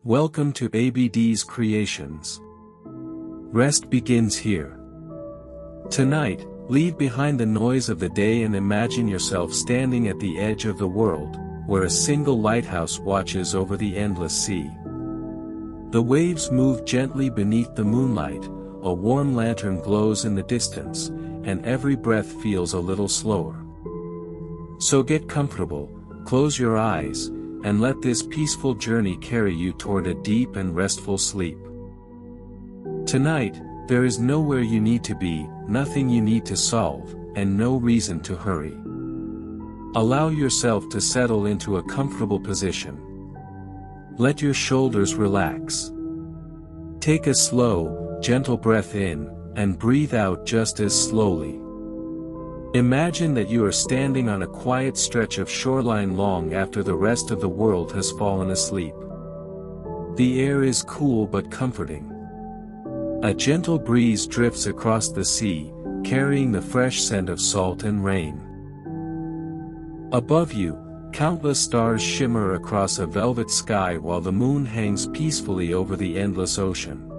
Welcome to ABD's Creations. Rest begins here. Tonight, leave behind the noise of the day and imagine yourself standing at the edge of the world, where a single lighthouse watches over the endless sea. The waves move gently beneath the moonlight, a warm lantern glows in the distance, and every breath feels a little slower. So get comfortable, close your eyes, and let this peaceful journey carry you toward a deep and restful sleep. Tonight, there is nowhere you need to be, nothing you need to solve, and no reason to hurry. Allow yourself to settle into a comfortable position. Let your shoulders relax. Take a slow, gentle breath in, and breathe out just as slowly. Imagine that you are standing on a quiet stretch of shoreline long after the rest of the world has fallen asleep. The air is cool but comforting. A gentle breeze drifts across the sea, carrying the fresh scent of salt and rain. Above you, countless stars shimmer across a velvet sky while the moon hangs peacefully over the endless ocean.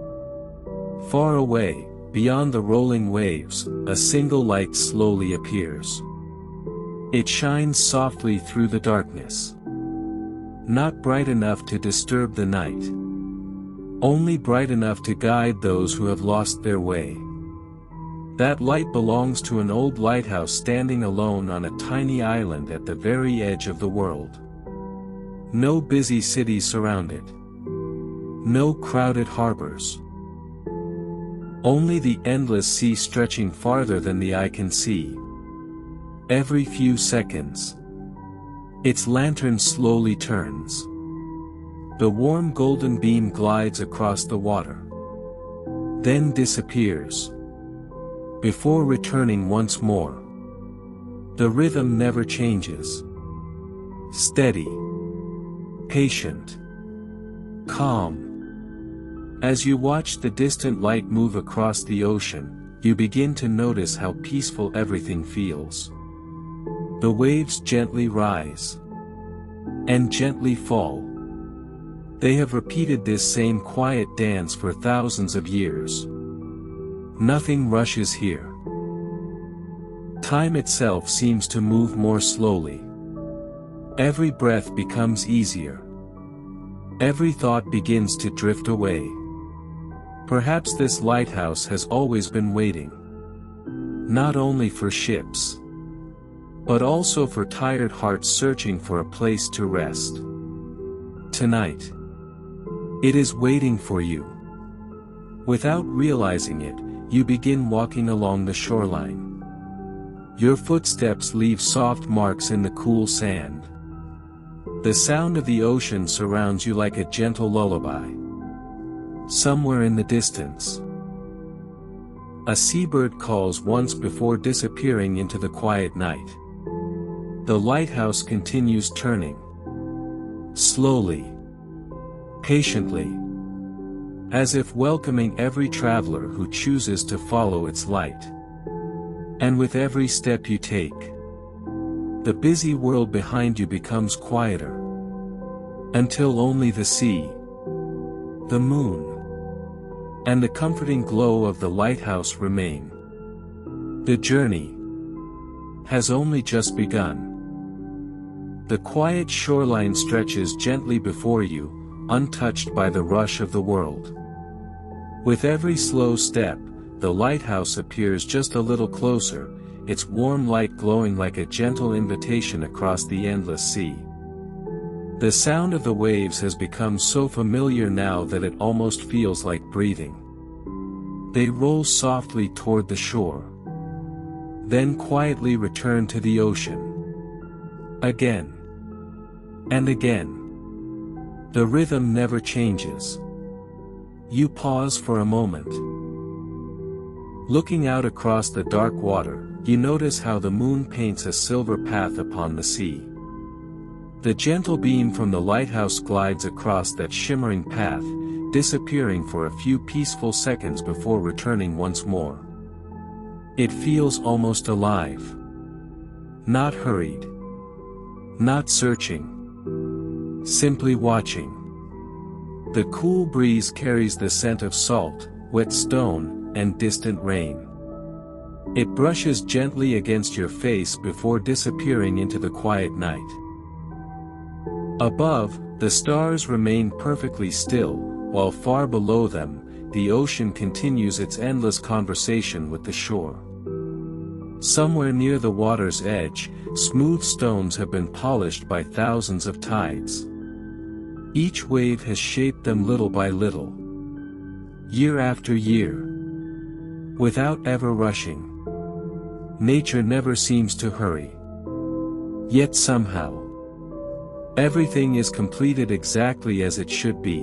Far away, beyond the rolling waves, a single light slowly appears. It shines softly through the darkness. Not bright enough to disturb the night. Only bright enough to guide those who have lost their way. That light belongs to an old lighthouse standing alone on a tiny island at the very edge of the world. No busy cities surround it. No crowded harbors. Only the endless sea stretching farther than the eye can see. Every few seconds, its lantern slowly turns. The warm golden beam glides across the water. Then disappears. Before returning once more. The rhythm never changes. Steady. Patient. Calm. As you watch the distant light move across the ocean, you begin to notice how peaceful everything feels. The waves gently rise. And gently fall. They have repeated this same quiet dance for thousands of years. Nothing rushes here. Time itself seems to move more slowly. Every breath becomes easier. Every thought begins to drift away. Perhaps this lighthouse has always been waiting. Not only for ships, but also for tired hearts searching for a place to rest. Tonight, it is waiting for you. Without realizing it, you begin walking along the shoreline. Your footsteps leave soft marks in the cool sand. The sound of the ocean surrounds you like a gentle lullaby. Somewhere in the distance, a seabird calls once before disappearing into the quiet night. The lighthouse continues turning. Slowly. Patiently. As if welcoming every traveler who chooses to follow its light. And with every step you take, the busy world behind you becomes quieter. Until only the sea, the moon, and the comforting glow of the lighthouse remain. The journey has only just begun. The quiet shoreline stretches gently before you, untouched by the rush of the world. With every slow step, the lighthouse appears just a little closer, its warm light glowing like a gentle invitation across the endless sea. The sound of the waves has become so familiar now that it almost feels like breathing. They roll softly toward the shore. Then quietly return to the ocean. Again. And again. The rhythm never changes. You pause for a moment. Looking out across the dark water, you notice how the moon paints a silver path upon the sea. The gentle beam from the lighthouse glides across that shimmering path, disappearing for a few peaceful seconds before returning once more. It feels almost alive. Not hurried. Not searching. Simply watching. The cool breeze carries the scent of salt, wet stone, and distant rain. It brushes gently against your face before disappearing into the quiet night. Above, the stars remain perfectly still, while far below them, the ocean continues its endless conversation with the shore. Somewhere near the water's edge, smooth stones have been polished by thousands of tides. Each wave has shaped them little by little, year after year. Without ever rushing. Nature never seems to hurry. Yet somehow, everything is completed exactly as it should be.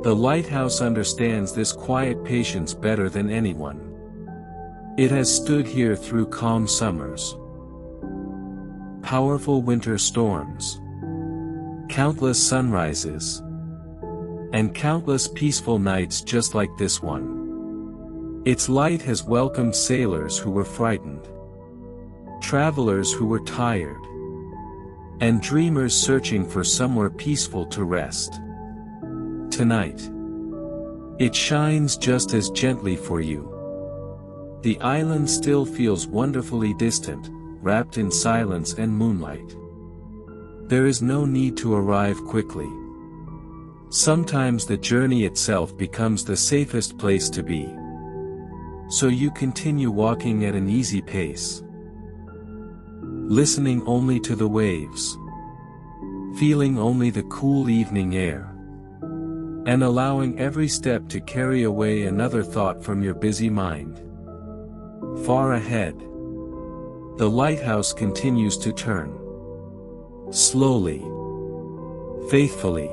The lighthouse understands this quiet patience better than anyone. It has stood here through calm summers, powerful winter storms, countless sunrises, and countless peaceful nights just like this one. Its light has welcomed sailors who were frightened, travelers who were tired, and dreamers searching for somewhere peaceful to rest. Tonight, it shines just as gently for you. The island still feels wonderfully distant, wrapped in silence and moonlight. There is no need to arrive quickly. Sometimes the journey itself becomes the safest place to be. So you continue walking at an easy pace, listening only to the waves, feeling only the cool evening air, and allowing every step to carry away another thought from your busy mind. Far ahead, the lighthouse continues to turn, slowly, faithfully,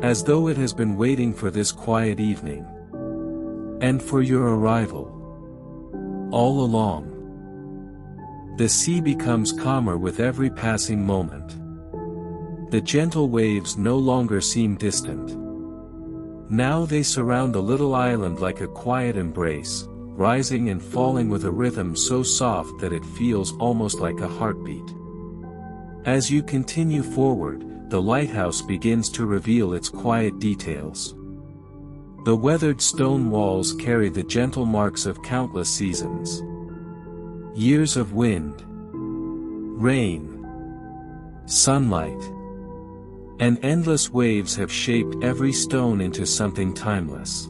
as though it has been waiting for this quiet evening, and for your arrival. All along, the sea becomes calmer with every passing moment. The gentle waves no longer seem distant. Now they surround the little island like a quiet embrace, rising and falling with a rhythm so soft that it feels almost like a heartbeat. As you continue forward, the lighthouse begins to reveal its quiet details. The weathered stone walls carry the gentle marks of countless seasons. Years of wind, rain, sunlight, and endless waves have shaped every stone into something timeless.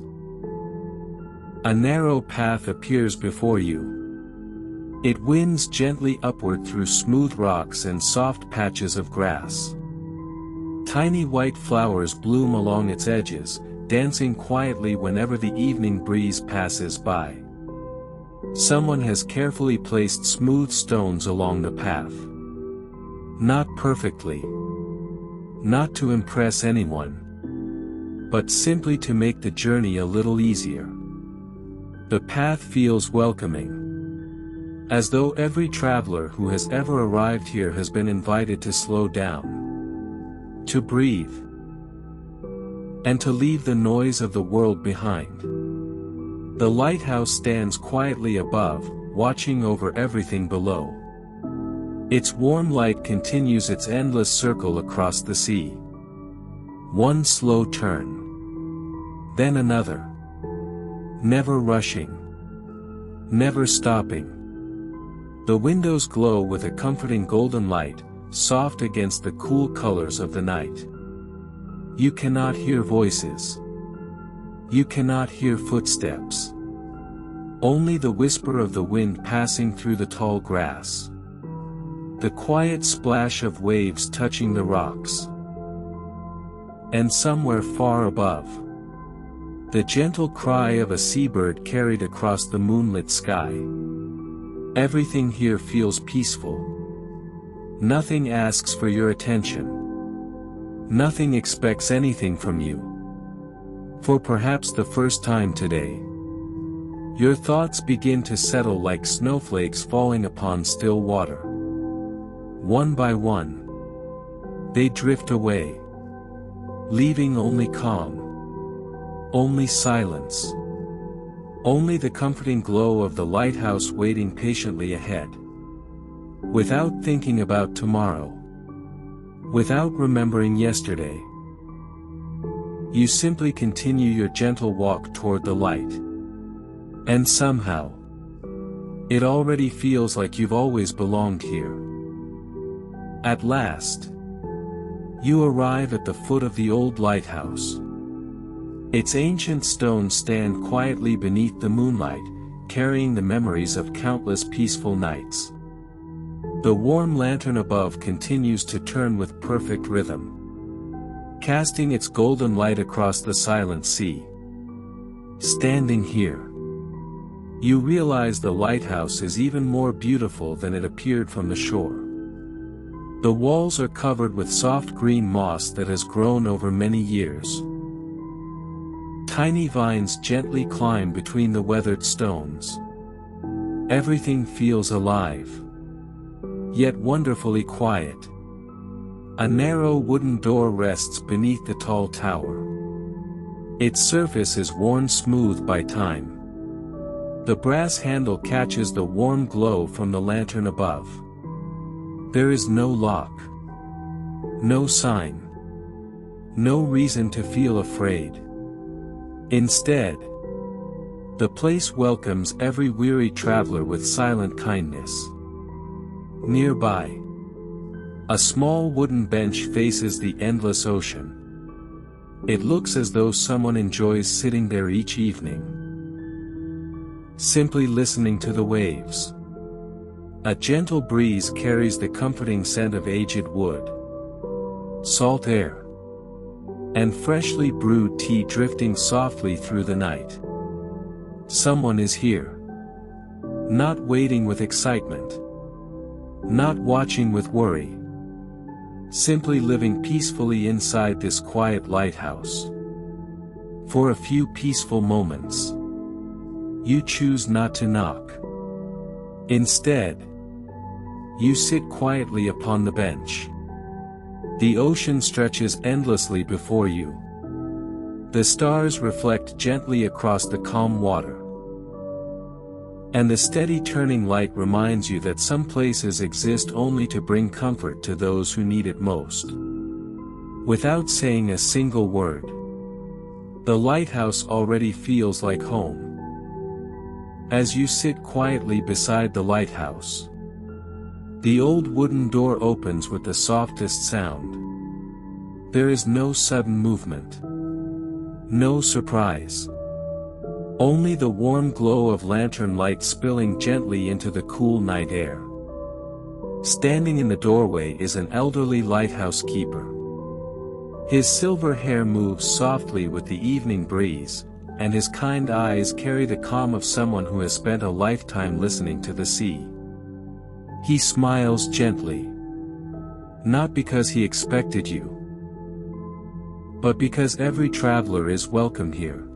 A narrow path appears before you. It winds gently upward through smooth rocks and soft patches of grass. Tiny white flowers bloom along its edges, dancing quietly whenever the evening breeze passes by. Someone has carefully placed smooth stones along the path. Not perfectly. Not to impress anyone, but simply to make the journey a little easier. The path feels welcoming, as though every traveler who has ever arrived here has been invited to slow down, to breathe, and to leave the noise of the world behind. The lighthouse stands quietly above, watching over everything below. Its warm light continues its endless circle across the sea. One slow turn, then another. Never rushing, never stopping. The windows glow with a comforting golden light, soft against the cool colors of the night. You cannot hear voices. You cannot hear footsteps. Only the whisper of the wind passing through the tall grass. The quiet splash of waves touching the rocks. And somewhere far above, the gentle cry of a seabird carried across the moonlit sky. Everything here feels peaceful. Nothing asks for your attention. Nothing expects anything from you. For perhaps the first time today, your thoughts begin to settle like snowflakes falling upon still water. One by one, they drift away, leaving only calm, only silence, only the comforting glow of the lighthouse waiting patiently ahead. Without thinking about tomorrow, without remembering yesterday, You simply continue your gentle walk toward the light. And somehow, it already feels like you've always belonged here. At last, you arrive at the foot of the old lighthouse. Its ancient stones stand quietly beneath the moonlight, carrying the memories of countless peaceful nights. The warm lantern above continues to turn with perfect rhythm, casting its golden light across the silent sea. Standing here, you realize the lighthouse is even more beautiful than it appeared from the shore. The walls are covered with soft green moss that has grown over many years. Tiny vines gently climb between the weathered stones. Everything feels alive, yet wonderfully quiet. A narrow wooden door rests beneath the tall tower. Its surface is worn smooth by time. The brass handle catches the warm glow from the lantern above. There is no lock, no sign, no reason to feel afraid. Instead, the place welcomes every weary traveler with silent kindness. Nearby, a small wooden bench faces the endless ocean. It looks as though someone enjoys sitting there each evening, simply listening to the waves. A gentle breeze carries the comforting scent of aged wood, salt air, and freshly brewed tea drifting softly through the night. Someone is here. Not waiting with excitement. Not watching with worry. Simply living peacefully inside this quiet lighthouse. For a few peaceful moments, you choose not to knock. Instead, you sit quietly upon the bench. The ocean stretches endlessly before you. The stars reflect gently across the calm water. And the steady turning light reminds you that some places exist only to bring comfort to those who need it most. Without saying a single word, the lighthouse already feels like home. As you sit quietly beside the lighthouse, the old wooden door opens with the softest sound. There is no sudden movement. No surprise. Only the warm glow of lantern light spilling gently into the cool night air. Standing in the doorway is an elderly lighthouse keeper. His silver hair moves softly with the evening breeze, and his kind eyes carry the calm of someone who has spent a lifetime listening to the sea. He smiles gently. Not because he expected you, but because every traveler is welcome here.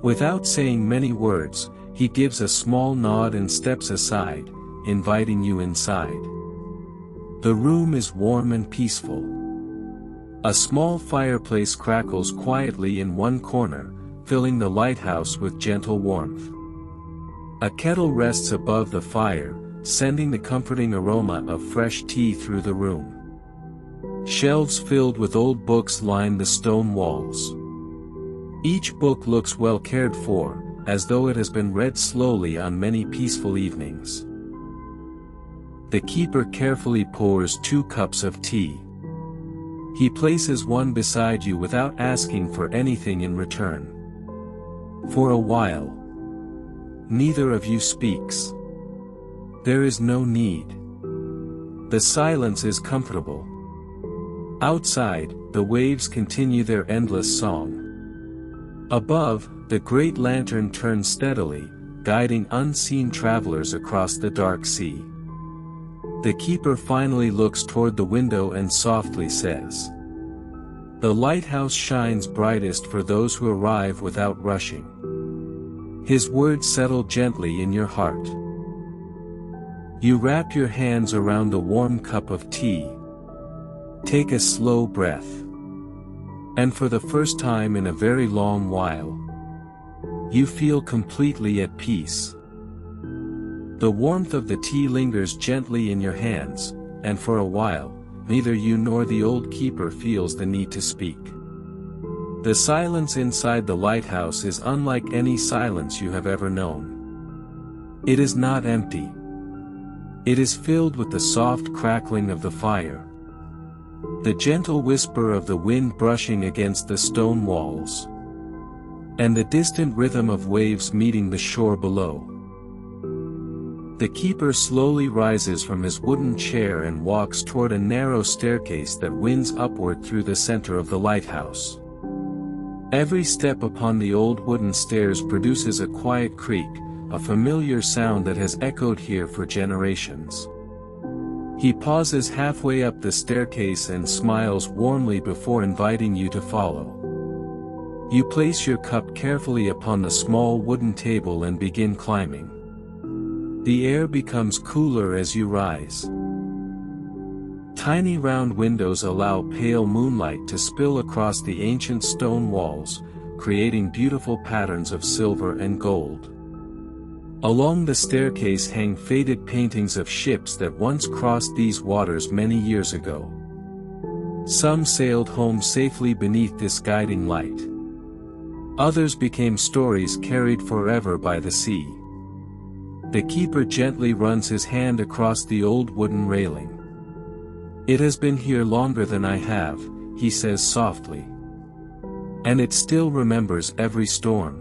Without saying many words, he gives a small nod and steps aside, inviting you inside. The room is warm and peaceful. A small fireplace crackles quietly in one corner, filling the lighthouse with gentle warmth. A kettle rests above the fire, sending the comforting aroma of fresh tea through the room. Shelves filled with old books line the stone walls. Each book looks well cared for, as though it has been read slowly on many peaceful evenings. The keeper carefully pours 2 cups of tea. He places one beside you without asking for anything in return. For a while, neither of you speaks. There is no need. The silence is comfortable. Outside, the waves continue their endless song. Above, the great lantern turns steadily, guiding unseen travelers across the dark sea. The keeper finally looks toward the window and softly says, "The lighthouse shines brightest for those who arrive without rushing." His words settle gently in your heart. You wrap your hands around the warm cup of tea. Take a slow breath. And for the first time in a very long while, you feel completely at peace. The warmth of the tea lingers gently in your hands, and for a while, neither you nor the old keeper feels the need to speak. The silence inside the lighthouse is unlike any silence you have ever known. It is not empty. It is filled with the soft crackling of the fire, the gentle whisper of the wind brushing against the stone walls, and the distant rhythm of waves meeting the shore below. The keeper slowly rises from his wooden chair and walks toward a narrow staircase that winds upward through the center of the lighthouse. Every step upon the old wooden stairs produces a quiet creak, a familiar sound that has echoed here for generations. He pauses halfway up the staircase and smiles warmly before inviting you to follow. You place your cup carefully upon the small wooden table and begin climbing. The air becomes cooler as you rise. Tiny round windows allow pale moonlight to spill across the ancient stone walls, creating beautiful patterns of silver and gold. Along the staircase hang faded paintings of ships that once crossed these waters many years ago. Some sailed home safely beneath this guiding light. Others became stories carried forever by the sea. The keeper gently runs his hand across the old wooden railing. "It has been here longer than I have," he says softly. "And it still remembers every storm."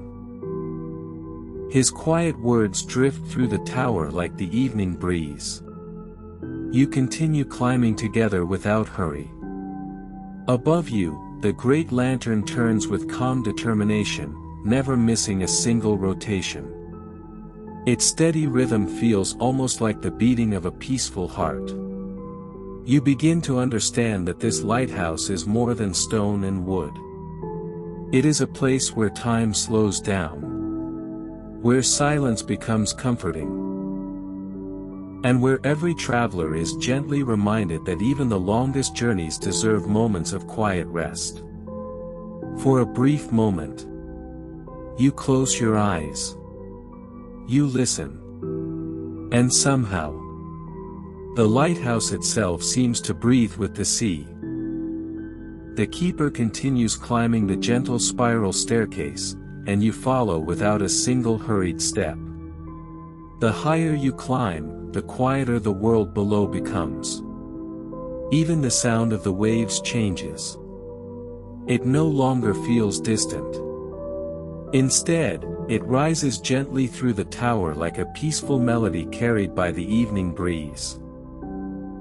His quiet words drift through the tower like the evening breeze. You continue climbing together without hurry. Above you, the great lantern turns with calm determination, never missing a single rotation. Its steady rhythm feels almost like the beating of a peaceful heart. You begin to understand that this lighthouse is more than stone and wood. It is a place where time slows down, where silence becomes comforting, and where every traveler is gently reminded that even the longest journeys deserve moments of quiet rest. For a brief moment, you close your eyes. You listen. And somehow, the lighthouse itself seems to breathe with the sea. The keeper continues climbing the gentle spiral staircase, and you follow without a single hurried step. The higher you climb, the quieter the world below becomes. Even the sound of the waves changes. It no longer feels distant. Instead, it rises gently through the tower like a peaceful melody carried by the evening breeze.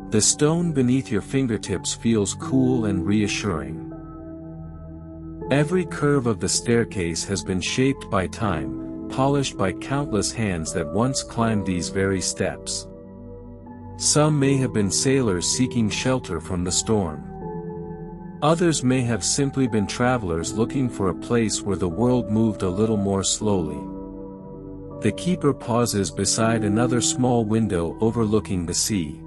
The stone beneath your fingertips feels cool and reassuring. Every curve of the staircase has been shaped by time, polished by countless hands that once climbed these very steps. Some may have been sailors seeking shelter from the storm. Others may have simply been travelers looking for a place where the world moved a little more slowly. The keeper pauses beside another small window overlooking the sea.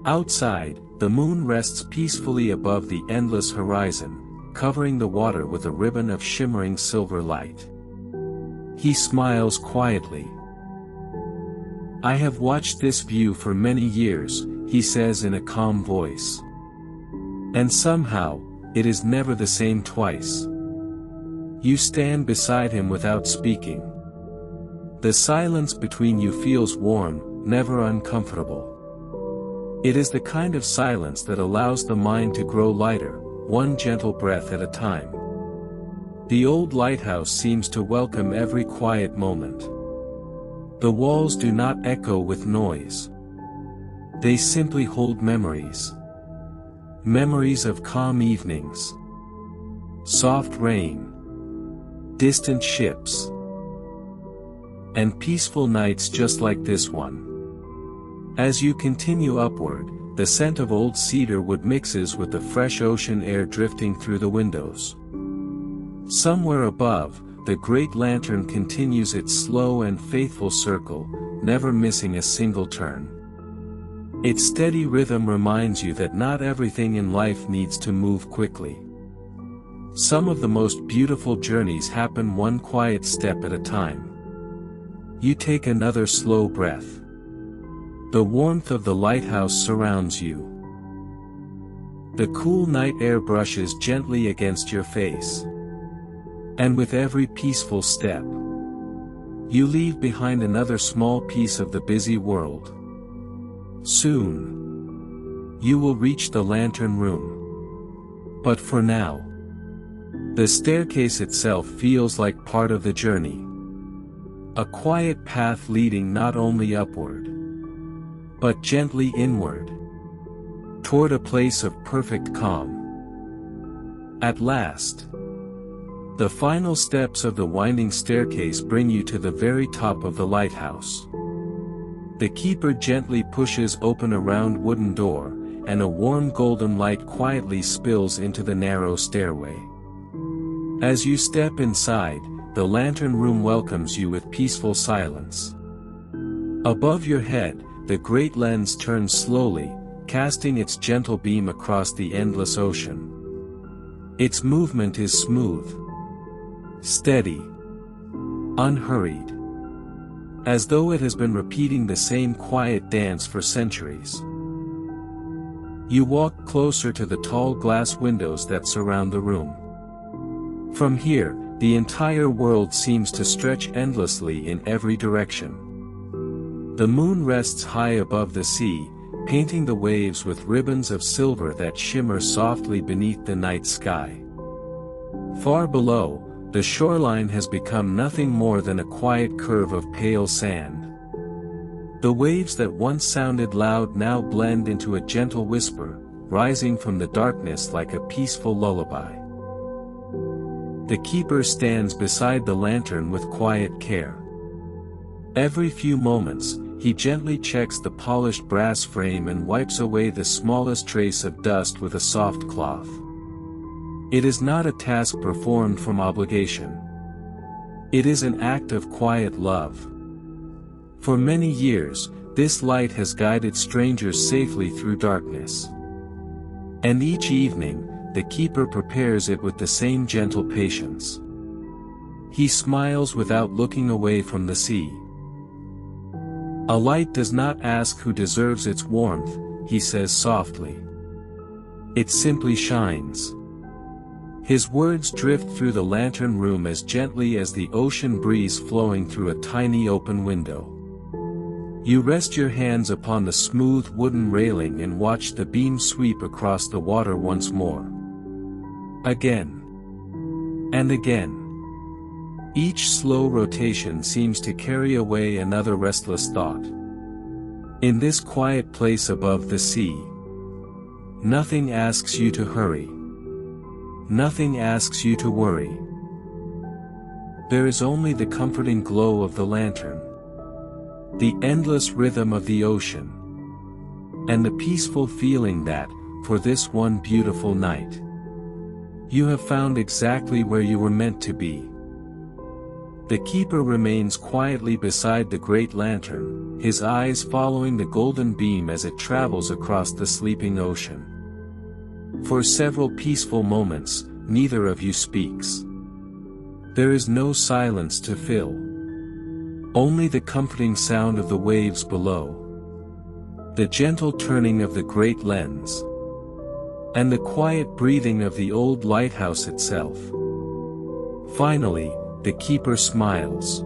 Outside, the moon rests peacefully above the endless horizon, covering the water with a ribbon of shimmering silver light. He smiles quietly. "I have watched this view for many years," he says in a calm voice. "And somehow, it is never the same twice." You stand beside him without speaking. The silence between you feels warm, never uncomfortable. It is the kind of silence that allows the mind to grow lighter, one gentle breath at a time. The old lighthouse seems to welcome every quiet moment. The walls do not echo with noise. They simply hold memories. Memories of calm evenings, soft rain, distant ships, and peaceful nights just like this one. As you continue upward, the scent of old cedar wood mixes with the fresh ocean air drifting through the windows. Somewhere above, the great lantern continues its slow and faithful circle, never missing a single turn. Its steady rhythm reminds you that not everything in life needs to move quickly. Some of the most beautiful journeys happen one quiet step at a time. You take another slow breath. The warmth of the lighthouse surrounds you. The cool night air brushes gently against your face. And with every peaceful step, you leave behind another small piece of the busy world. Soon, you will reach the lantern room. But for now, the staircase itself feels like part of the journey. A quiet path leading not only upward, but gently inward, toward a place of perfect calm. At last, the final steps of the winding staircase bring you to the very top of the lighthouse. The keeper gently pushes open a round wooden door, and a warm golden light quietly spills into the narrow stairway. As you step inside, the lantern room welcomes you with peaceful silence. Above your head, the great lens turns slowly, casting its gentle beam across the endless ocean. Its movement is smooth, steady, unhurried, as though it has been repeating the same quiet dance for centuries. You walk closer to the tall glass windows that surround the room. From here, the entire world seems to stretch endlessly in every direction. The moon rests high above the sea, painting the waves with ribbons of silver that shimmer softly beneath the night sky. Far below, the shoreline has become nothing more than a quiet curve of pale sand. The waves that once sounded loud now blend into a gentle whisper, rising from the darkness like a peaceful lullaby. The keeper stands beside the lantern with quiet care. Every few moments, he gently checks the polished brass frame and wipes away the smallest trace of dust with a soft cloth. It is not a task performed from obligation. It is an act of quiet love. For many years, this light has guided strangers safely through darkness. And each evening, the keeper prepares it with the same gentle patience. He smiles without looking away from the sea. A light does not ask who deserves its warmth, he says softly. It simply shines. His words drift through the lantern room as gently as the ocean breeze flowing through a tiny open window. You rest your hands upon the smooth wooden railing and watch the beam sweep across the water once more. Again. And again. Each slow rotation seems to carry away another restless thought. In this quiet place above the sea, nothing asks you to hurry. Nothing asks you to worry. There is only the comforting glow of the lantern, the endless rhythm of the ocean, and the peaceful feeling that, for this one beautiful night, you have found exactly where you were meant to be. The keeper remains quietly beside the great lantern, his eyes following the golden beam as it travels across the sleeping ocean. For several peaceful moments, neither of you speaks. There is no silence to fill. Only the comforting sound of the waves below, the gentle turning of the great lens, and the quiet breathing of the old lighthouse itself. Finally, the keeper smiles.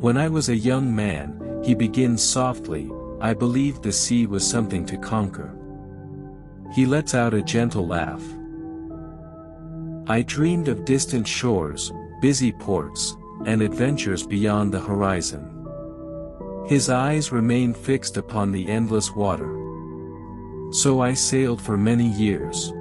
When I was a young man, he begins softly, I believed the sea was something to conquer. He lets out a gentle laugh. I dreamed of distant shores, busy ports, and adventures beyond the horizon. His eyes remained fixed upon the endless water. So I sailed for many years.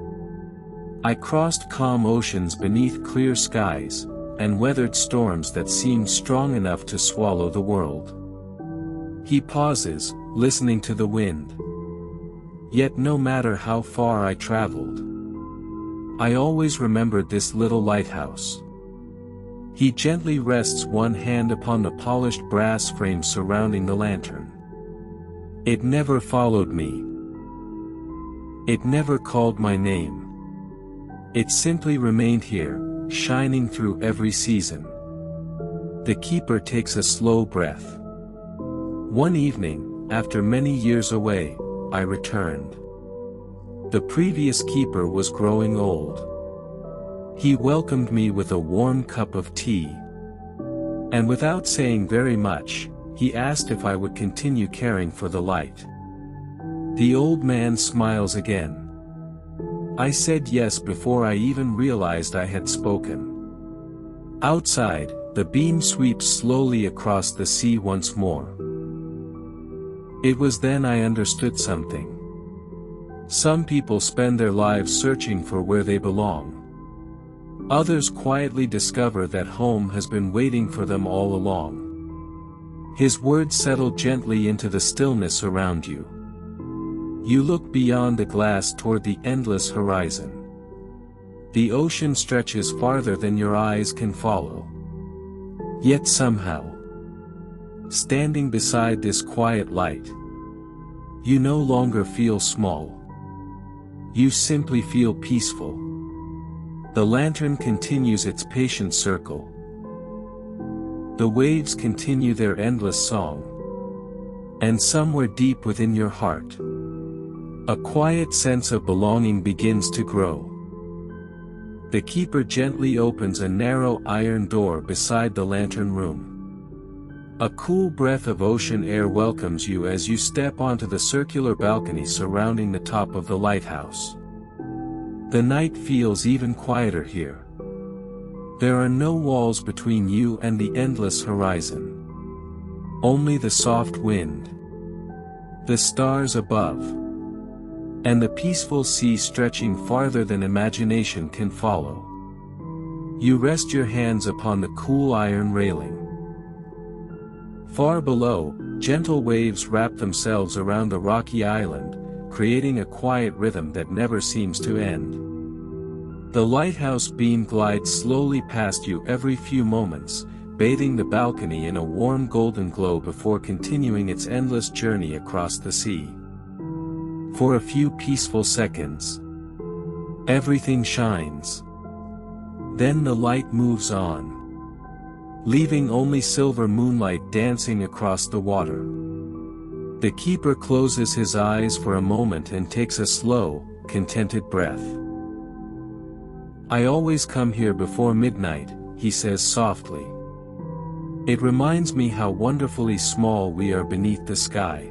I crossed calm oceans beneath clear skies, and weathered storms that seemed strong enough to swallow the world. He pauses, listening to the wind. Yet no matter how far I traveled, I always remembered this little lighthouse. He gently rests one hand upon the polished brass frame surrounding the lantern. It never followed me. It never called my name. It simply remained here, shining through every season. The keeper takes a slow breath. One evening, after many years away, I returned. The previous keeper was growing old. He welcomed me with a warm cup of tea. And without saying very much, he asked if I would continue caring for the light. The old man smiles again. I said yes before I even realized I had spoken. Outside, the beam sweeps slowly across the sea once more. It was then I understood something. Some people spend their lives searching for where they belong. Others quietly discover that home has been waiting for them all along. His words settle gently into the stillness around you. You look beyond the glass toward the endless horizon. The ocean stretches farther than your eyes can follow. Yet somehow, standing beside this quiet light, you no longer feel small. You simply feel peaceful. The lantern continues its patient circle. The waves continue their endless song. And somewhere deep within your heart, a quiet sense of belonging begins to grow. The keeper gently opens a narrow iron door beside the lantern room. A cool breath of ocean air welcomes you as you step onto the circular balcony surrounding the top of the lighthouse. The night feels even quieter here. There are no walls between you and the endless horizon. Only the soft wind, the stars above, and the peaceful sea stretching farther than imagination can follow. You rest your hands upon the cool iron railing. Far below, gentle waves wrap themselves around the rocky island, creating a quiet rhythm that never seems to end. The lighthouse beam glides slowly past you every few moments, bathing the balcony in a warm golden glow before continuing its endless journey across the sea. For a few peaceful seconds, everything shines. Then the light moves on, leaving only silver moonlight dancing across the water. The keeper closes his eyes for a moment and takes a slow, contented breath. I always come here before midnight, he says softly. It reminds me how wonderfully small we are beneath the sky.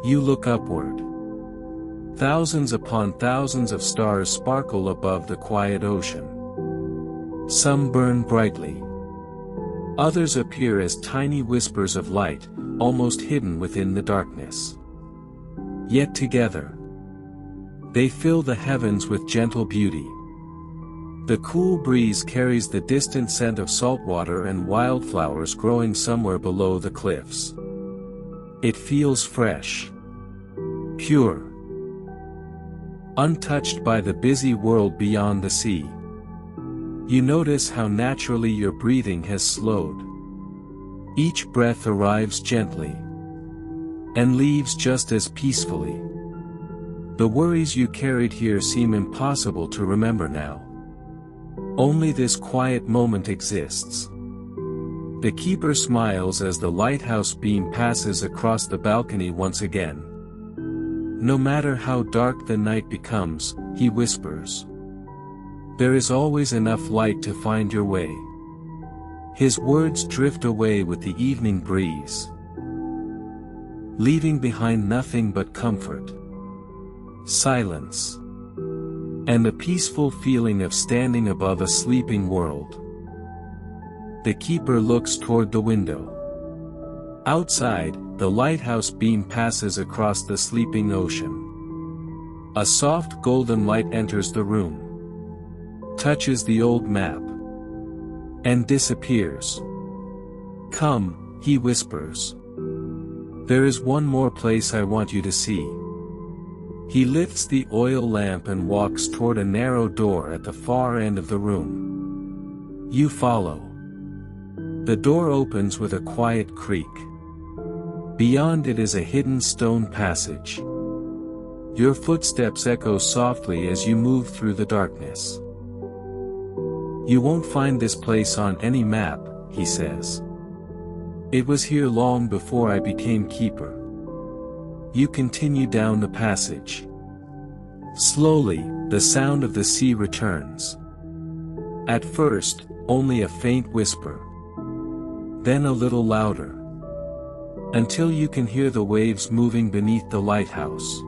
You look upward. Thousands upon thousands of stars sparkle above the quiet ocean. Some burn brightly. Others appear as tiny whispers of light, almost hidden within the darkness. Yet together, they fill the heavens with gentle beauty. The cool breeze carries the distant scent of saltwater and wildflowers growing somewhere below the cliffs. It feels fresh, pure, untouched by the busy world beyond the sea. You notice how naturally your breathing has slowed. Each breath arrives gently, and leaves just as peacefully. The worries you carried here seem impossible to remember now. Only this quiet moment exists. The keeper smiles as the lighthouse beam passes across the balcony once again. No matter how dark the night becomes, he whispers, there is always enough light to find your way. His words drift away with the evening breeze, leaving behind nothing but comfort, silence, and the peaceful feeling of standing above a sleeping world. The keeper looks toward the window. Outside, the lighthouse beam passes across the sleeping ocean. A soft golden light enters the room, touches the old map, and disappears. Come, he whispers. There is one more place I want you to see. He lifts the oil lamp and walks toward a narrow door at the far end of the room. You follow. The door opens with a quiet creak. Beyond it is a hidden stone passage. Your footsteps echo softly as you move through the darkness. You won't find this place on any map, he says. It was here long before I became keeper. You continue down the passage. Slowly, the sound of the sea returns. At first, only a faint whisper. Then a little louder. Until you can hear the waves moving beneath the lighthouse.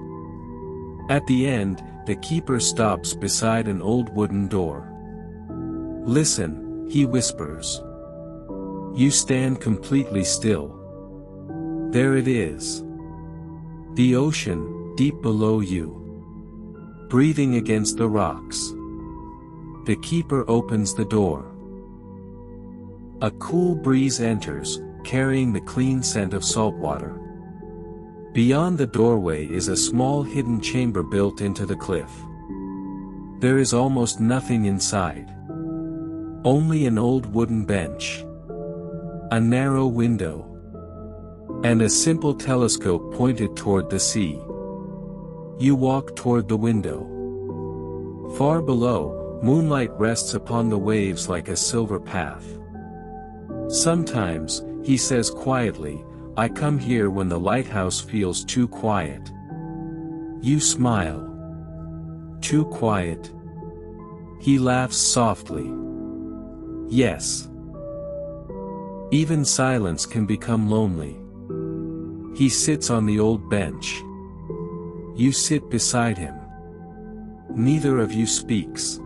At the end, the keeper stops beside an old wooden door. "Listen," he whispers. You stand completely still. There it is. The ocean, deep below you. Breathing against the rocks. The keeper opens the door. A cool breeze enters, carrying the clean scent of salt water. Beyond the doorway is a small hidden chamber built into the cliff. There is almost nothing inside. Only an old wooden bench. A narrow window. And a simple telescope pointed toward the sea. You walk toward the window. Far below, moonlight rests upon the waves like a silver path. Sometimes, he says quietly, I come here when the lighthouse feels too quiet. You smile. Too quiet? He laughs softly. Yes. Even silence can become lonely. He sits on the old bench. You sit beside him. Neither of you speaks.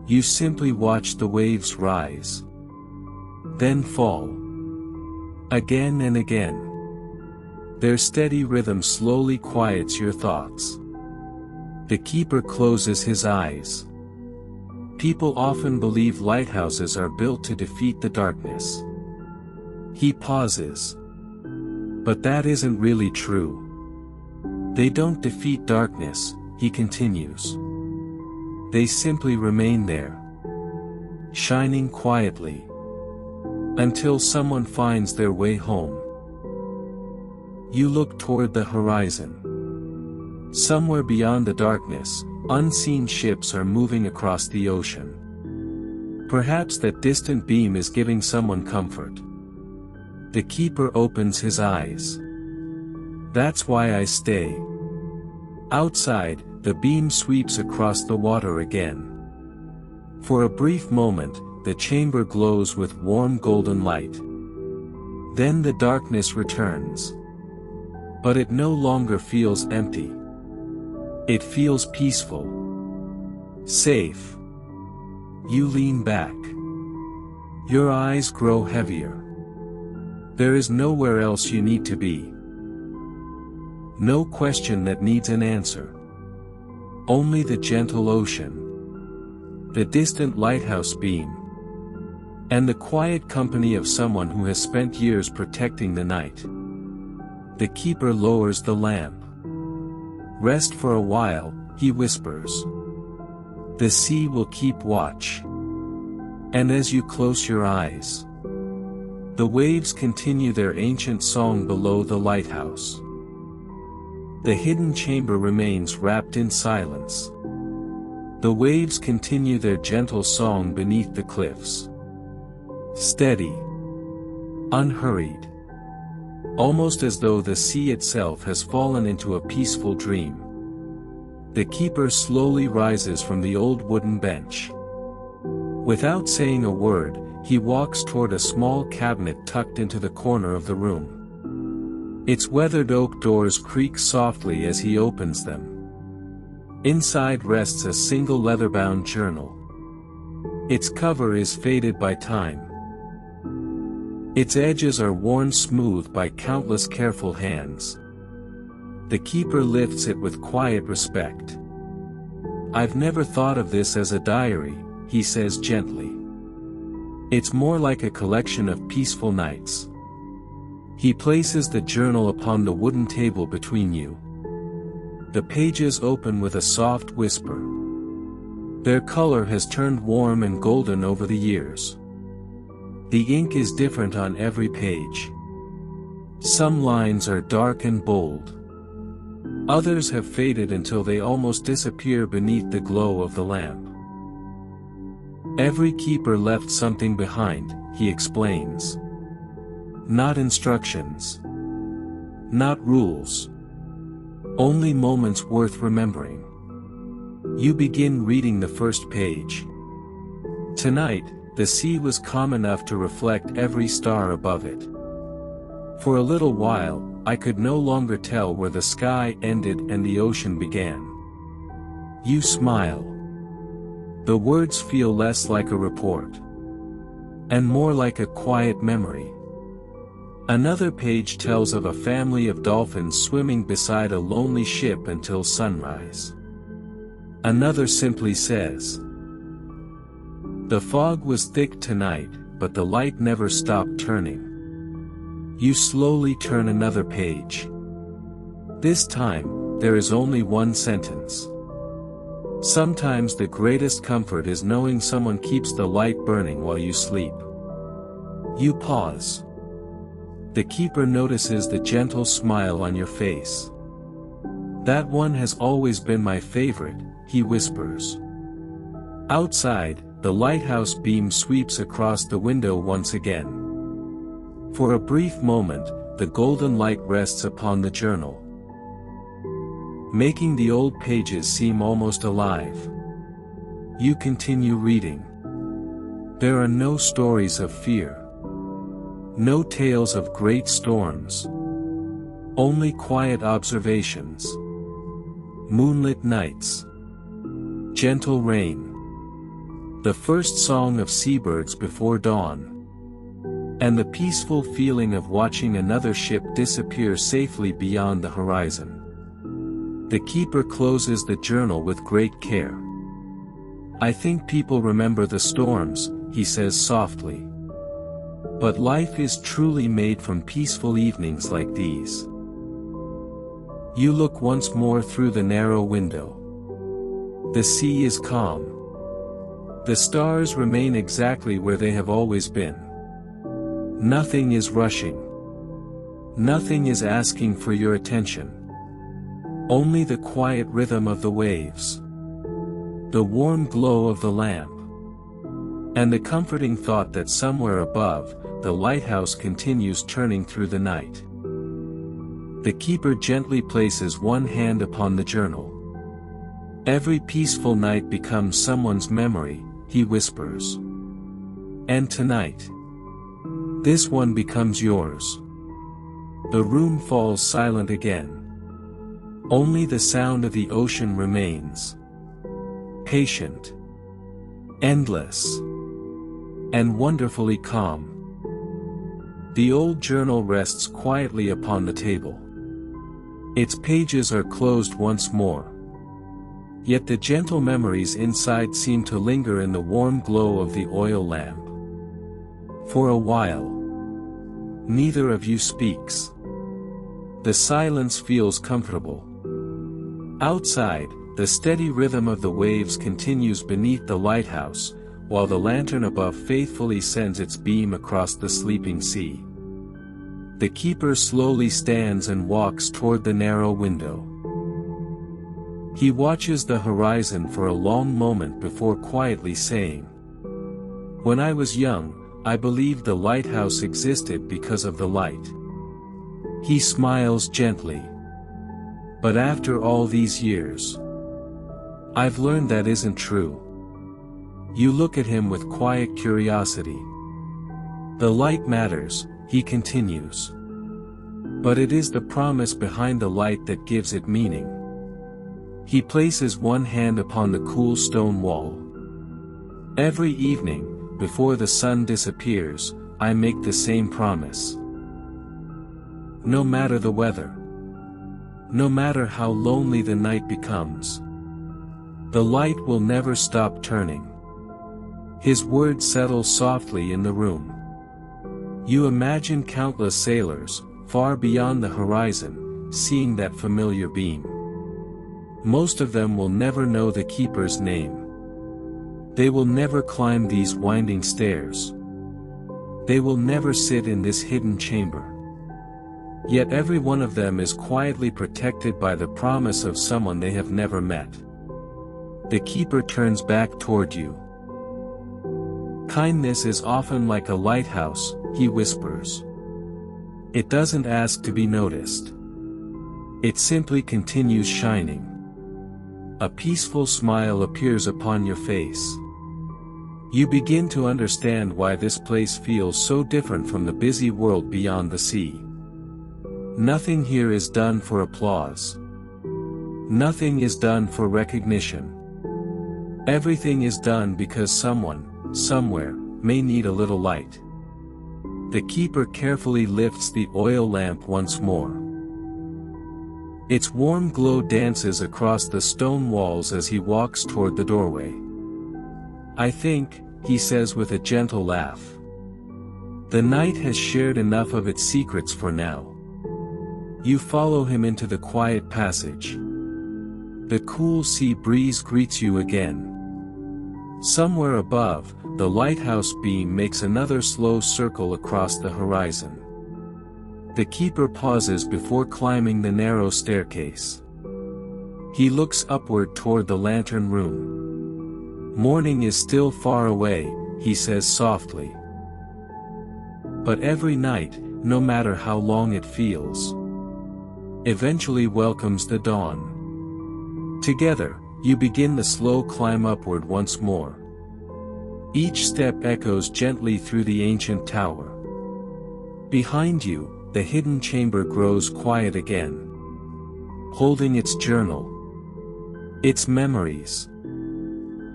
You simply watch the waves rise. Then fall. Again and again. Their steady rhythm slowly quiets your thoughts. The keeper closes his eyes. People often believe lighthouses are built to defeat the darkness. He pauses. But that isn't really true. They don't defeat darkness, he continues. They simply remain there. Shining quietly. Until someone finds their way home. You look toward the horizon. Somewhere beyond the darkness, unseen ships are moving across the ocean. Perhaps that distant beam is giving someone comfort. The keeper opens his eyes. That's why I stay. Outside, the beam sweeps across the water again. For a brief moment, the chamber glows with warm golden light. Then the darkness returns. But it no longer feels empty. It feels peaceful. Safe. You lean back. Your eyes grow heavier. There is nowhere else you need to be. No question that needs an answer. Only the gentle ocean. The distant lighthouse beam. And the quiet company of someone who has spent years protecting the night. The keeper lowers the lamp. Rest for a while, he whispers. The sea will keep watch. And as you close your eyes, the waves continue their ancient song below the lighthouse. The hidden chamber remains wrapped in silence. The waves continue their gentle song beneath the cliffs. Steady. Unhurried. Almost as though the sea itself has fallen into a peaceful dream. The keeper slowly rises from the old wooden bench. Without saying a word, he walks toward a small cabinet tucked into the corner of the room. Its weathered oak doors creak softly as he opens them. Inside rests a single leather-bound journal. Its cover is faded by time. Its edges are worn smooth by countless careful hands. The keeper lifts it with quiet respect. I've never thought of this as a diary, he says gently. It's more like a collection of peaceful nights. He places the journal upon the wooden table between you. The pages open with a soft whisper. Their color has turned warm and golden over the years. The ink is different on every page. Some lines are dark and bold. Others have faded until they almost disappear beneath the glow of the lamp. Every keeper left something behind, he explains. Not instructions. Not rules. Only moments worth remembering. You begin reading the first page. Tonight, the sea was calm enough to reflect every star above it. For a little while, I could no longer tell where the sky ended and the ocean began. You smile. The words feel less like a report, and more like a quiet memory. Another page tells of a family of dolphins swimming beside a lonely ship until sunrise. Another simply says, "The fog was thick tonight, but the light never stopped turning." You slowly turn another page. This time, there is only one sentence. Sometimes the greatest comfort is knowing someone keeps the light burning while you sleep. You pause. The keeper notices the gentle smile on your face. "That one has always been my favorite," he whispers. Outside, the lighthouse beam sweeps across the window once again. For a brief moment, the golden light rests upon the journal, making the old pages seem almost alive. You continue reading. There are no stories of fear. No tales of great storms. Only quiet observations. Moonlit nights. Gentle rain. The first song of seabirds before dawn. And the peaceful feeling of watching another ship disappear safely beyond the horizon. The keeper closes the journal with great care. "I think people remember the storms," he says softly. "But life is truly made from peaceful evenings like these." You look once more through the narrow window. The sea is calm. The stars remain exactly where they have always been. Nothing is rushing. Nothing is asking for your attention. Only the quiet rhythm of the waves. The warm glow of the lamp. And the comforting thought that somewhere above, the lighthouse continues turning through the night. The keeper gently places one hand upon the journal. "Every peaceful night becomes someone's memory," he whispers. "And tonight, this one becomes yours." The room falls silent again. Only the sound of the ocean remains. Patient. Endless. And wonderfully calm. The old journal rests quietly upon the table. Its pages are closed once more. Yet the gentle memories inside seem to linger in the warm glow of the oil lamp. For a while, neither of you speaks. The silence feels comfortable. Outside, the steady rhythm of the waves continues beneath the lighthouse, while the lantern above faithfully sends its beam across the sleeping sea. The keeper slowly stands and walks toward the narrow window. He watches the horizon for a long moment before quietly saying, "When I was young, I believed the lighthouse existed because of the light." He smiles gently. "But after all these years, I've learned that isn't true." You look at him with quiet curiosity. "The light matters," he continues. "But it is the promise behind the light that gives it meaning." He places one hand upon the cool stone wall. "Every evening, before the sun disappears, I make the same promise. No matter the weather. No matter how lonely the night becomes. The light will never stop turning." His words settle softly in the room. You imagine countless sailors, far beyond the horizon, seeing that familiar beam. Most of them will never know the keeper's name. They will never climb these winding stairs. They will never sit in this hidden chamber. Yet every one of them is quietly protected by the promise of someone they have never met. The keeper turns back toward you. "Kindness is often like a lighthouse," he whispers. "It doesn't ask to be noticed. It simply continues shining. a peaceful smile appears upon your face. You begin to understand why this place feels so different from the busy world beyond the sea. Nothing here is done for applause. Nothing is done for recognition. Everything is done because someone, somewhere, may need a little light. The keeper carefully lifts the oil lamp once more. Its warm glow dances across the stone walls as he walks toward the doorway. "I think," he says with a gentle laugh, "the night has shared enough of its secrets for now." You follow him into the quiet passage. The cool sea breeze greets you again. Somewhere above, the lighthouse beam makes another slow circle across the horizon. The keeper pauses before climbing the narrow staircase. He looks upward toward the lantern room. "Morning is still far away," he says softly. But every night, no matter how long it feels, eventually welcomes the dawn. Together, you begin the slow climb upward once more. Each step echoes gently through the ancient tower. Behind you, the hidden chamber grows quiet again, holding its journal, its memories,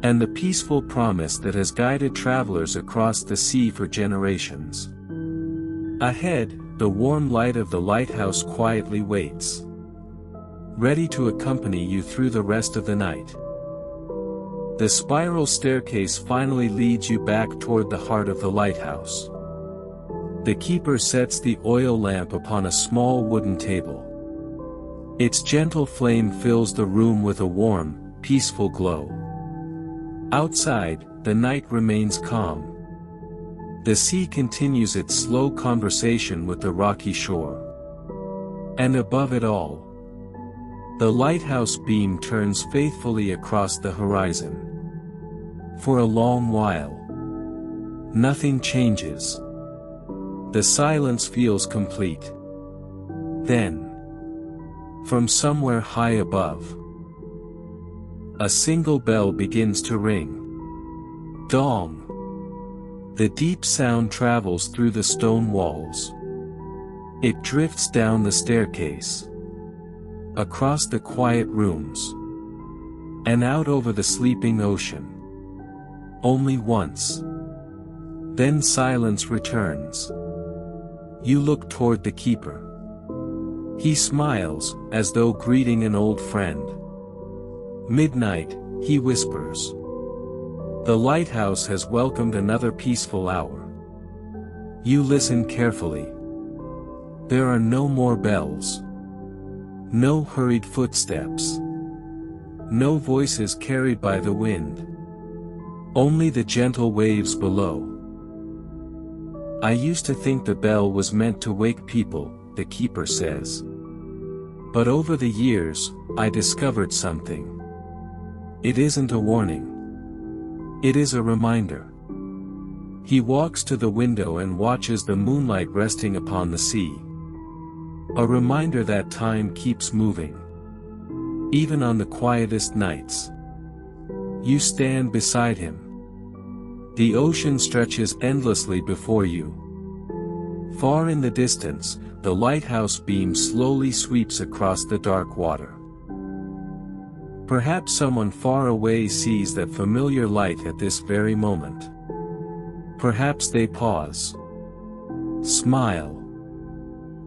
and the peaceful promise that has guided travelers across the sea for generations. Ahead, the warm light of the lighthouse quietly waits, ready to accompany you through the rest of the night. The spiral staircase finally leads you back toward the heart of the lighthouse. The keeper sets the oil lamp upon a small wooden table. Its gentle flame fills the room with a warm, peaceful glow. Outside, the night remains calm. The sea continues its slow conversation with the rocky shore. And above it all, the lighthouse beam turns faithfully across the horizon. For a long while, nothing changes. The silence feels complete. Then, from somewhere high above, a single bell begins to ring. Dong. The deep sound travels through the stone walls. It drifts down the staircase, across the quiet rooms, and out over the sleeping ocean. Only once. Then silence returns. You look toward the keeper. He smiles, as though greeting an old friend. "Midnight," he whispers. "The lighthouse has welcomed another peaceful hour." You listen carefully. There are no more bells. No hurried footsteps. No voices carried by the wind. Only the gentle waves below. "I used to think the bell was meant to wake people," the keeper says. "But over the years, I discovered something. It isn't a warning. It is a reminder." He walks to the window and watches the moonlight resting upon the sea. A reminder that time keeps moving, even on the quietest nights. You stand beside him. The ocean stretches endlessly before you. Far in the distance, the lighthouse beam slowly sweeps across the dark water. Perhaps someone far away sees that familiar light at this very moment. Perhaps they pause, smile,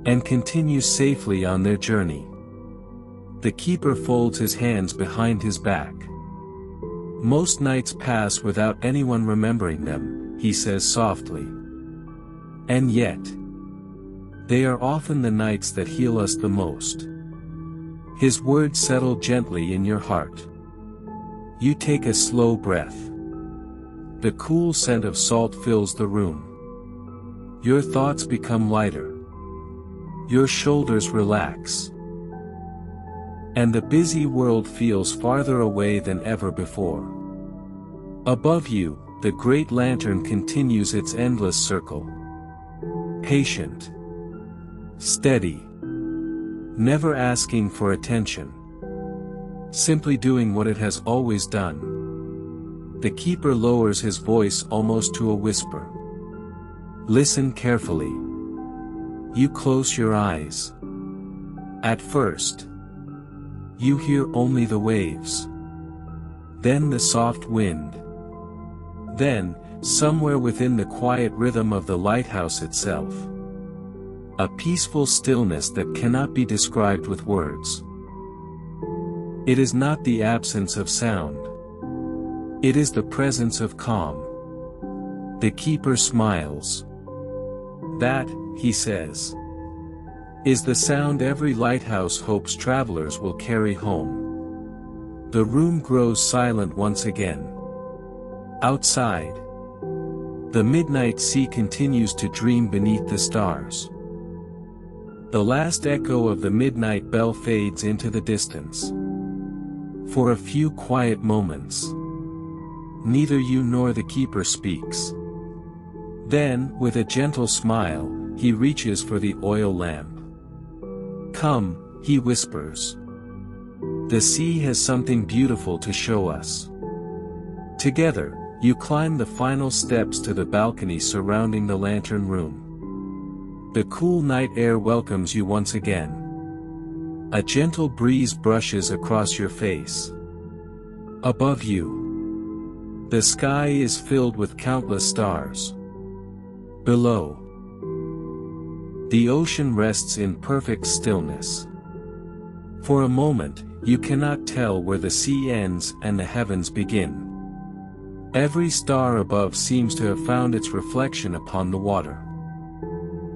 and continue safely on their journey. The keeper folds his hands behind his back. "Most nights pass without anyone remembering them," he says softly. "And yet, they are often the nights that heal us the most." His words settle gently in your heart. You take a slow breath. The cool scent of salt fills the room. Your thoughts become lighter. Your shoulders relax. And the busy world feels farther away than ever before. Above you, the great lantern continues its endless circle. Patient. Steady. Never asking for attention. simply doing what it has always done. The keeper lowers his voice almost to a whisper. Listen carefully. You close your eyes. At first, you hear only the waves. Then the soft wind. Then, somewhere within the quiet rhythm of the lighthouse itself, a peaceful stillness that cannot be described with words. It is not the absence of sound. It is the presence of calm. The keeper smiles. That, he says, is the sound every lighthouse hopes travelers will carry home. The room grows silent once again. Outside, the midnight sea continues to dream beneath the stars. The last echo of the midnight bell fades into the distance. For a few quiet moments, neither you nor the keeper speaks. Then, with a gentle smile, he reaches for the oil lamp. Come, he whispers. The sea has something beautiful to show us. Together, you climb the final steps to the balcony surrounding the lantern room. The cool night air welcomes you once again. A gentle breeze brushes across your face. Above you, the sky is filled with countless stars. Below, the ocean rests in perfect stillness. For a moment, you cannot tell where the sea ends and the heavens begin. Every star above seems to have found its reflection upon the water.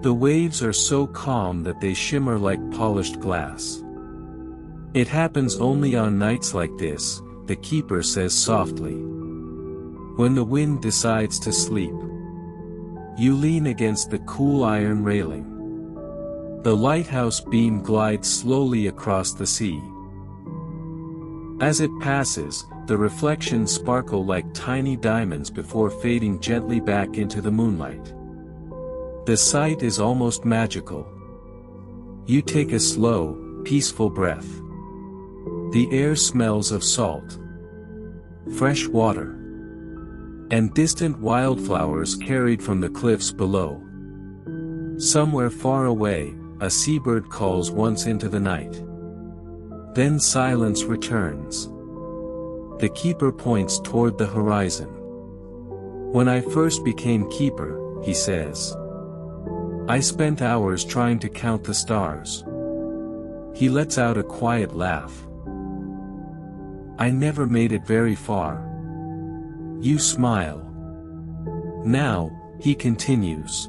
The waves are so calm that they shimmer like polished glass. It happens only on nights like this, the keeper says softly. When the wind decides to sleep, you lean against the cool iron railing. The lighthouse beam glides slowly across the sea. As it passes, the reflections sparkle like tiny diamonds before fading gently back into the moonlight. The sight is almost magical. You take a slow, peaceful breath. The air smells of salt, fresh water, and distant wildflowers carried from the cliffs below. Somewhere far away, a seabird calls once into the night. Then silence returns. The keeper points toward the horizon. When I first became keeper, he says, I spent hours trying to count the stars. He lets out a quiet laugh. I never made it very far. You smile. Now, he continues.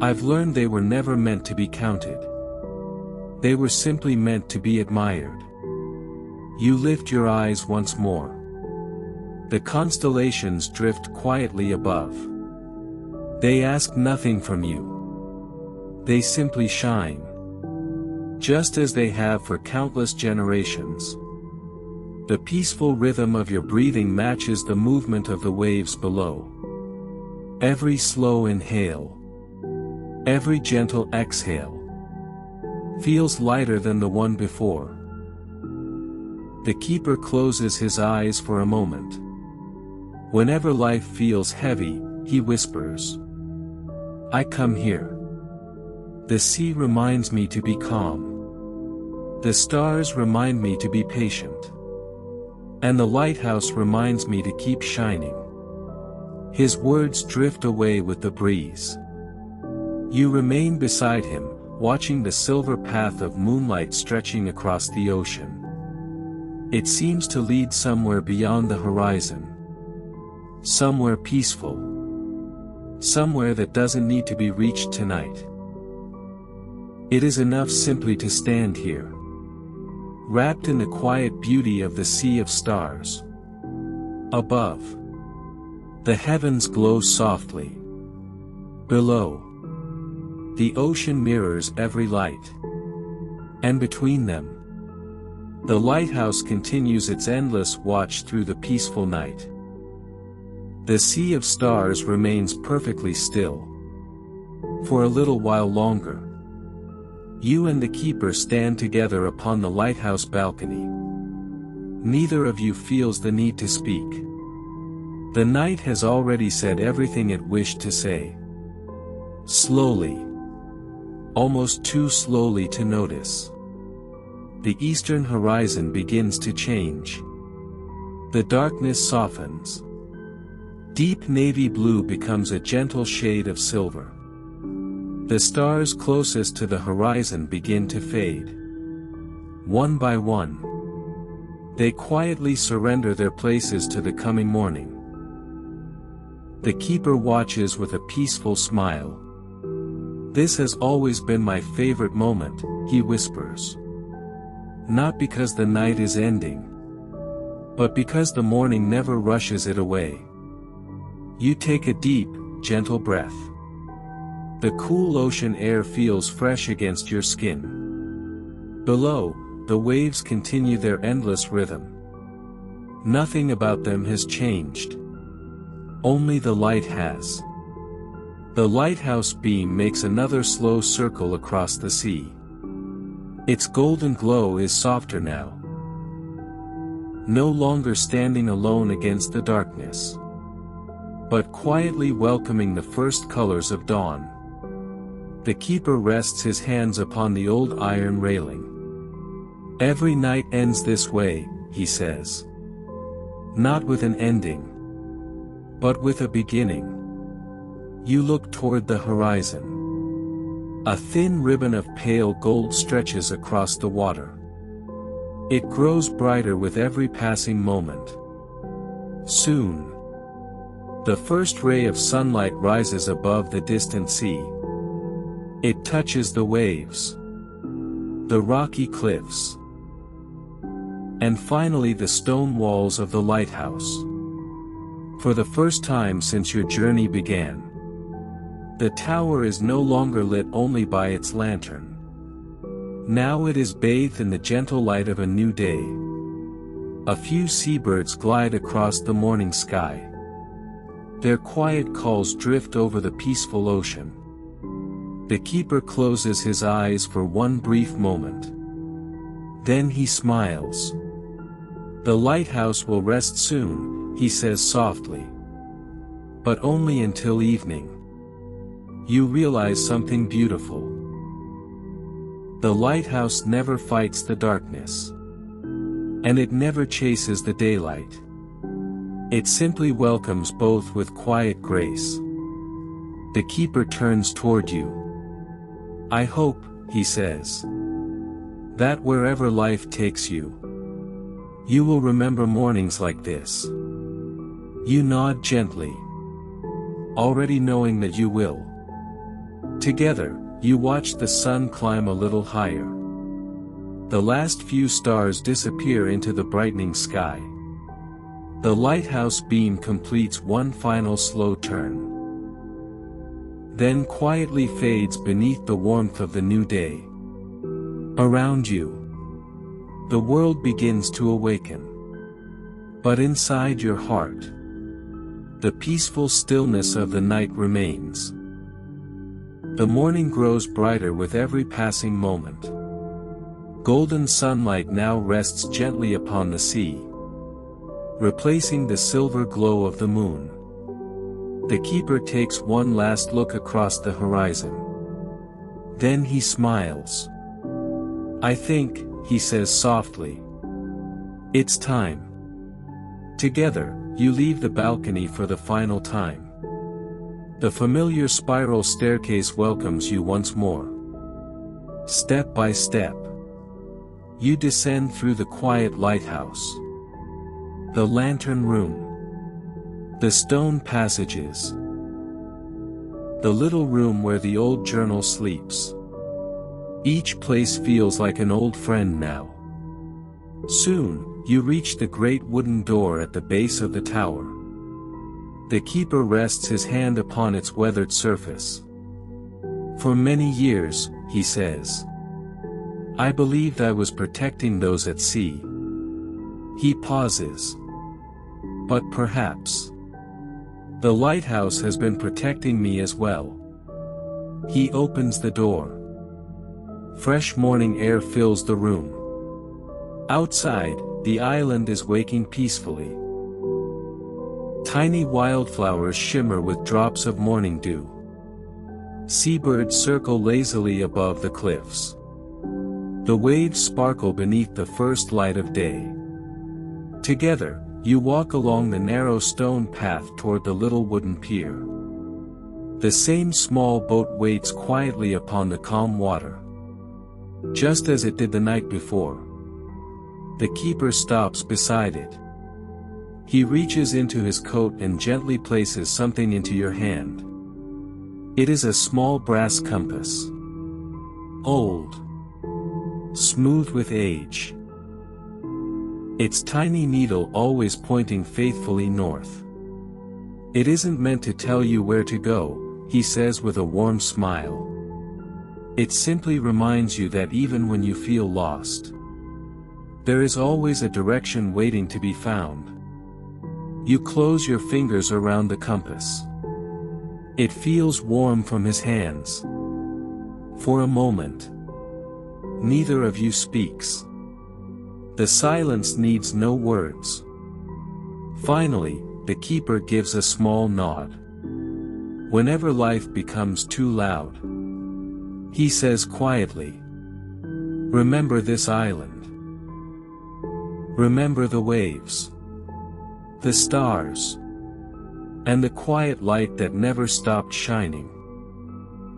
I've learned they were never meant to be counted. They were simply meant to be admired. You lift your eyes once more. The constellations drift quietly above. They ask nothing from you. They simply shine. Just as they have for countless generations. The peaceful rhythm of your breathing matches the movement of the waves below. Every slow inhale, every gentle exhale, feels lighter than the one before. The keeper closes his eyes for a moment. Whenever life feels heavy, he whispers, I come here. The sea reminds me to be calm. The stars remind me to be patient. And the lighthouse reminds me to keep shining. His words drift away with the breeze. You remain beside him, watching the silver path of moonlight stretching across the ocean. It seems to lead somewhere beyond the horizon. Somewhere peaceful. Somewhere that doesn't need to be reached tonight. It is enough simply to stand here, wrapped in the quiet beauty of the sea of stars. Above, the heavens glow softly. Below, the ocean mirrors every light. And between them, the lighthouse continues its endless watch through the peaceful night. The sea of stars remains perfectly still. For a little while longer, you and the keeper stand together upon the lighthouse balcony. Neither of you feels the need to speak. The night has already said everything it wished to say. Slowly. Almost too slowly to notice. The eastern horizon begins to change. The darkness softens. Deep navy blue becomes a gentle shade of silver. The stars closest to the horizon begin to fade. One by one. They quietly surrender their places to the coming morning. The keeper watches with a peaceful smile. "This has always been my favorite moment," he whispers. "Not because the night is ending, but because the morning never rushes it away." You take a deep, gentle breath. The cool ocean air feels fresh against your skin. Below, the waves continue their endless rhythm. Nothing about them has changed. Only the light has. The lighthouse beam makes another slow circle across the sea. Its golden glow is softer now. No longer standing alone against the darkness, but quietly welcoming the first colors of dawn. The keeper rests his hands upon the old iron railing. "Every night ends this way," he says. "Not with an ending, but with a beginning." You look toward the horizon. A thin ribbon of pale gold stretches across the water. It grows brighter with every passing moment. Soon, the first ray of sunlight rises above the distant sea. It touches the waves, the rocky cliffs, and finally the stone walls of the lighthouse. For the first time since your journey began, the tower is no longer lit only by its lantern. Now it is bathed in the gentle light of a new day. A few seabirds glide across the morning sky. Their quiet calls drift over the peaceful ocean. The keeper closes his eyes for one brief moment. Then he smiles. "The lighthouse will rest soon," he says softly. "But only until evening." You realize something beautiful. The lighthouse never fights the darkness. And it never chases the daylight. It simply welcomes both with quiet grace. The keeper turns toward you. "I hope," he says, "that wherever life takes you, you will remember mornings like this." You nod gently, already knowing that you will. Together, you watch the sun climb a little higher. The last few stars disappear into the brightening sky. The lighthouse beam completes one final slow turn, then quietly fades beneath the warmth of the new day. Around you, the world begins to awaken. But inside your heart, the peaceful stillness of the night remains. The morning grows brighter with every passing moment. Golden sunlight now rests gently upon the sea, replacing the silver glow of the moon. The keeper takes one last look across the horizon. Then he smiles. "I think," he says softly, "it's time." Together, you leave the balcony for the final time. The familiar spiral staircase welcomes you once more. Step by step, you descend through the quiet lighthouse, the lantern room, the stone passages, the little room where the old journal sleeps. Each place feels like an old friend now. Soon, you reach the great wooden door at the base of the tower. The keeper rests his hand upon its weathered surface. "For many years," he says, "I believed I was protecting those at sea." He pauses. "But perhaps the lighthouse has been protecting me as well." He opens the door. Fresh morning air fills the room. Outside, the island is waking peacefully. Tiny wildflowers shimmer with drops of morning dew. Seabirds circle lazily above the cliffs. The waves sparkle beneath the first light of day. Together, you walk along the narrow stone path toward the little wooden pier. The same small boat waits quietly upon the calm water. Just as it did the night before. The keeper stops beside it. He reaches into his coat and gently places something into your hand. It is a small brass compass. Old. Smooth with age. Its tiny needle always pointing faithfully north. It isn't meant to tell you where to go, he says with a warm smile. It simply reminds you that even when you feel lost, there is always a direction waiting to be found. You close your fingers around the compass. It feels warm from his hands. For a moment, neither of you speaks. The silence needs no words. Finally, the keeper gives a small nod. Whenever life becomes too loud, he says quietly, remember this island. Remember the waves, the stars, and the quiet light that never stopped shining.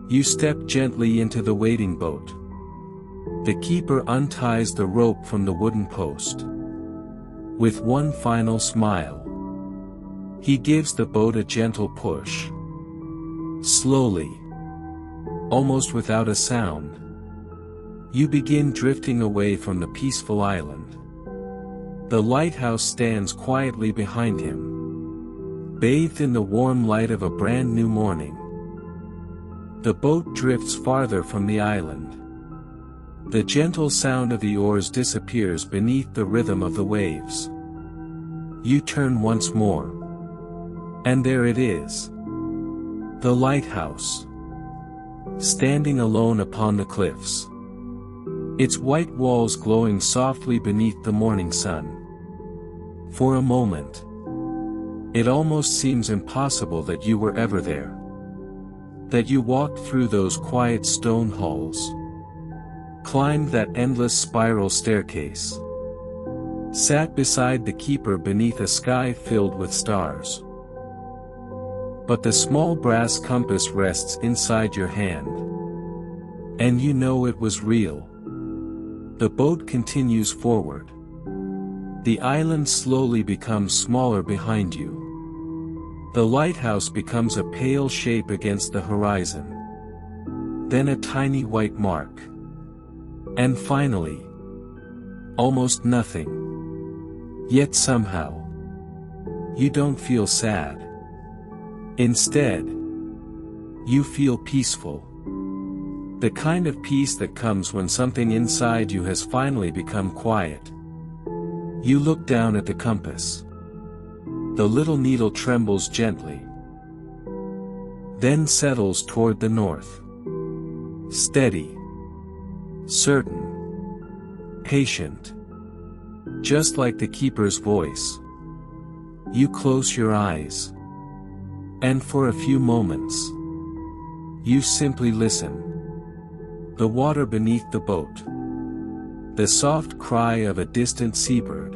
You step gently into the waiting boat. The keeper unties the rope from the wooden post. With one final smile, he gives the boat a gentle push. Slowly, almost without a sound, you begin drifting away from the peaceful island. The lighthouse stands quietly behind him, bathed in the warm light of a brand new morning. The boat drifts farther from the island. The gentle sound of the oars disappears beneath the rhythm of the waves. You turn once more. And there it is. The lighthouse. Standing alone upon the cliffs. Its white walls glowing softly beneath the morning sun. For a moment, it almost seems impossible that you were ever there. That you walked through those quiet stone halls. Climbed that endless spiral staircase. Sat beside the keeper beneath a sky filled with stars. But the small brass compass rests inside your hand. And you know it was real. The boat continues forward. The island slowly becomes smaller behind you. The lighthouse becomes a pale shape against the horizon. Then a tiny white mark. And finally, almost nothing. Yet somehow, you don't feel sad. Instead, you feel peaceful. The kind of peace that comes when something inside you has finally become quiet. You look down at the compass. The little needle trembles gently. Then settles toward the north. Steady. Certain. Patient. Just like the keeper's voice. You close your eyes. And for a few moments, you simply listen. The water beneath the boat. The soft cry of a distant seabird.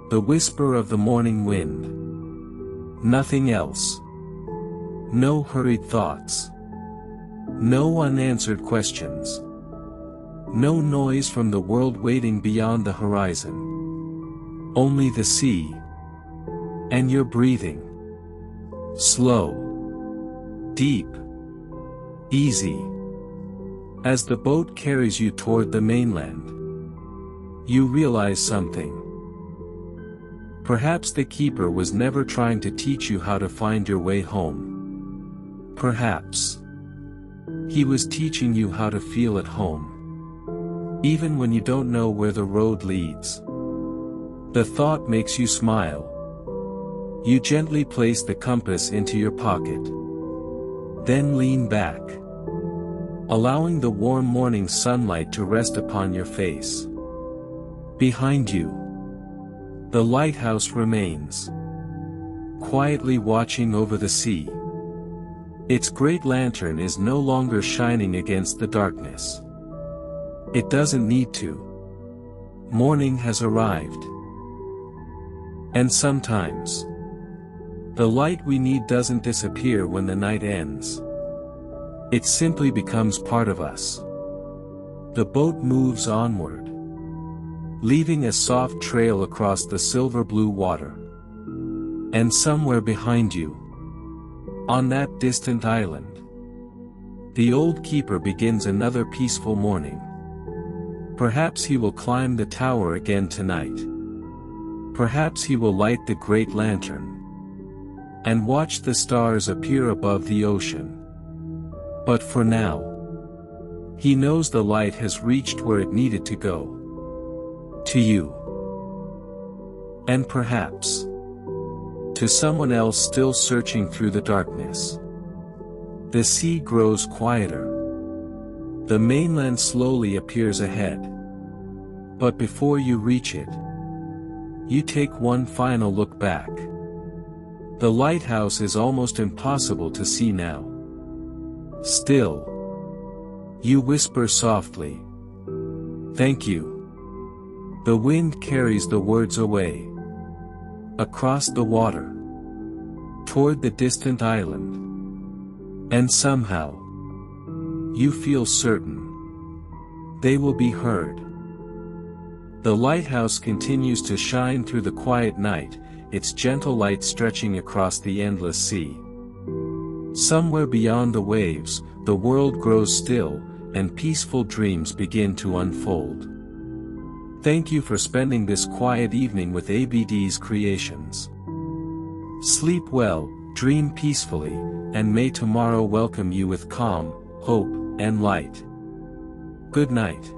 The whisper of the morning wind. Nothing else. No hurried thoughts. No unanswered questions. No noise from the world waiting beyond the horizon. Only the sea. And your breathing. Slow. Deep. Easy. As the boat carries you toward the mainland, you realize something. Perhaps the keeper was never trying to teach you how to find your way home. Perhaps he was teaching you how to feel at home. Even when you don't know where the road leads. The thought makes you smile. You gently place the compass into your pocket. Then lean back, allowing the warm morning sunlight to rest upon your face. Behind you, The lighthouse remains, quietly watching over the sea. Its great lantern is no longer shining against the darkness. It doesn't need to. Morning has arrived. And sometimes, the light we need doesn't disappear when the night ends. It simply becomes part of us. The boat moves onward, leaving a soft trail across the silver-blue water. And somewhere behind you, on that distant island, the old keeper begins another peaceful morning. Perhaps he will climb the tower again tonight. Perhaps he will light the great lantern and watch the stars appear above the ocean. But for now, he knows the light has reached where it needed to go. To you. And perhaps to someone else still searching through the darkness. The sea grows quieter. The mainland slowly appears ahead. But before you reach it, you take one final look back. The lighthouse is almost impossible to see now. Still, you whisper softly, "Thank you." The wind carries the words away, across the water, toward the distant island. And somehow, you feel certain they will be heard. The lighthouse continues to shine through the quiet night, its gentle light stretching across the endless sea. Somewhere beyond the waves, the world grows still, and peaceful dreams begin to unfold. Thank you for spending this quiet evening with ABD's creations. Sleep well, dream peacefully, and may tomorrow welcome you with calm, hope, and light. Good night.